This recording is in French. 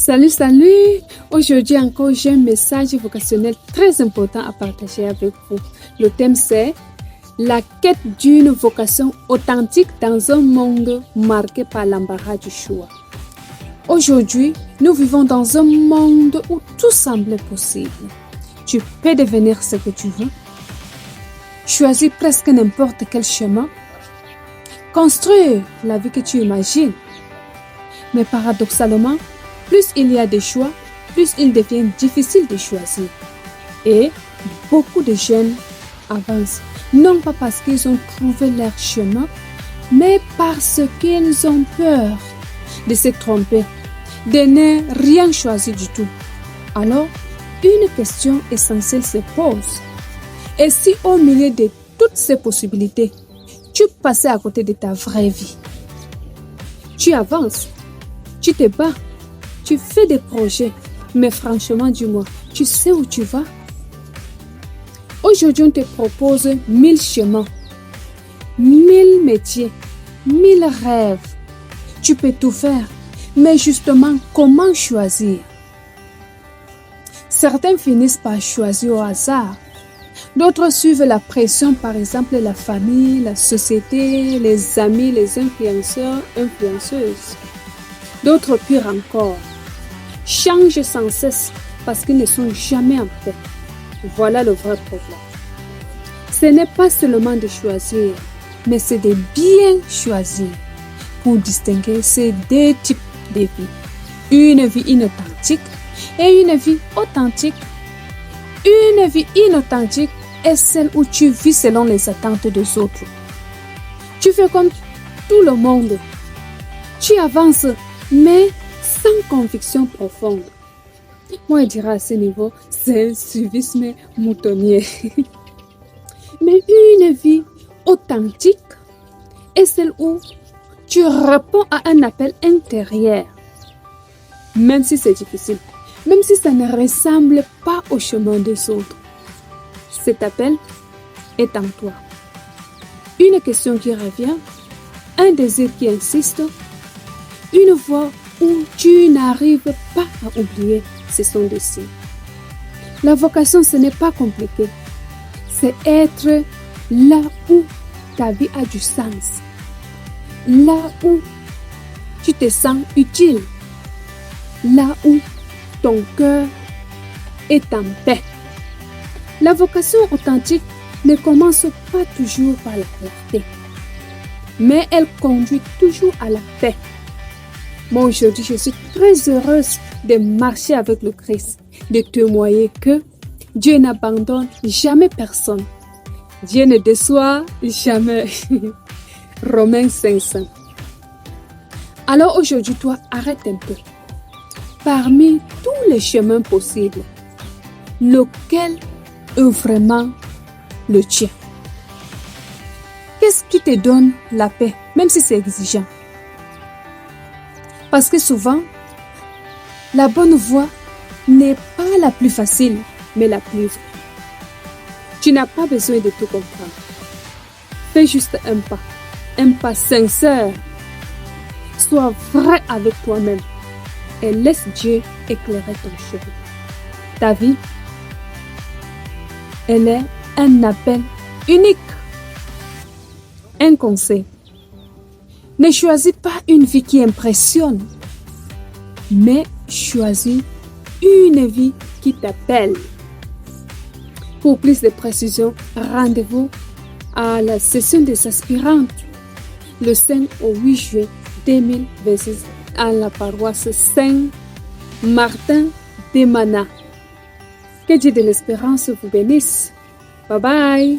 Salut! Aujourd'hui encore, j'ai un message vocationnel très important à partager avec vous. Le thème c'est la quête d'une vocation authentique dans un monde marqué par l'embarras du choix. Aujourd'hui, nous vivons dans un monde où tout semble possible. Tu peux devenir ce que tu veux, choisir presque n'importe quel chemin, construire la vie que tu imagines. Mais paradoxalement, plus il y a de choix, plus il devient difficile de choisir. Et beaucoup de jeunes avancent, non pas parce qu'ils ont trouvé leur chemin, mais parce qu'ils ont peur de se tromper, de ne rien choisir du tout. Alors, une question essentielle se pose. Et si au milieu de toutes ces possibilités, tu passais à côté de ta vraie vie? Tu avances, tu te bats, tu fais des projets, mais franchement, dis-moi, tu sais où tu vas? Aujourd'hui, on te propose 1000 chemins, 1000 métiers, 1000 rêves. Tu peux tout faire, mais justement, comment choisir? Certains finissent par choisir au hasard. D'autres suivent la pression, par exemple la famille, la société, les amis, les influenceurs, influenceuses. D'autres, pire encore, changent sans cesse parce qu'ils ne sont jamais en paix. Voilà le vrai problème. Ce n'est pas seulement de choisir, mais c'est de bien choisir pour distinguer ces deux types de vie. Une vie inauthentique et une vie authentique. Une vie inauthentique est celle où tu vis selon les attentes des autres. Tu fais comme tout le monde. Tu avances, mais sans conviction profonde. Moi, je dirais à ce niveau, c'est un suivisme moutonnier. Mais une vie authentique est celle où tu réponds à un appel intérieur. Même si c'est difficile, même si ça ne ressemble pas au chemin des autres. Cet appel est en toi. Une question qui revient, un désir qui insiste, une voix où tu n'arrives pas à oublier, c'est son destin. La vocation, ce n'est pas compliqué. C'est être là où ta vie a du sens. Là où tu te sens utile. Là où ton cœur est en paix. La vocation authentique ne commence pas toujours par la clarté, mais elle conduit toujours à la paix. Moi, aujourd'hui, je suis très heureuse de marcher avec le Christ, de témoigner que Dieu n'abandonne jamais personne. Dieu ne déçoit jamais. Romains 5:5. Alors aujourd'hui, toi, arrête un peu. Parmi tous les chemins possibles, lequel est vraiment le tien? Qu'est-ce qui te donne la paix, même si c'est exigeant? Parce que souvent, la bonne voie n'est pas la plus facile, mais la plus vraie. Tu n'as pas besoin de tout comprendre. Fais juste un pas sincère. Sois vrai avec toi-même et laisse Dieu éclairer ton chemin. Ta vie, elle est un appel unique. Un conseil. Ne choisis pas une vie qui impressionne, mais choisis une vie qui t'appelle. Pour plus de précisions, rendez-vous à la session des aspirantes le 5 au 8 juillet 2026 à la paroisse Saint-Martin de Mana. Que Dieu de l'espérance vous bénisse. Bye bye.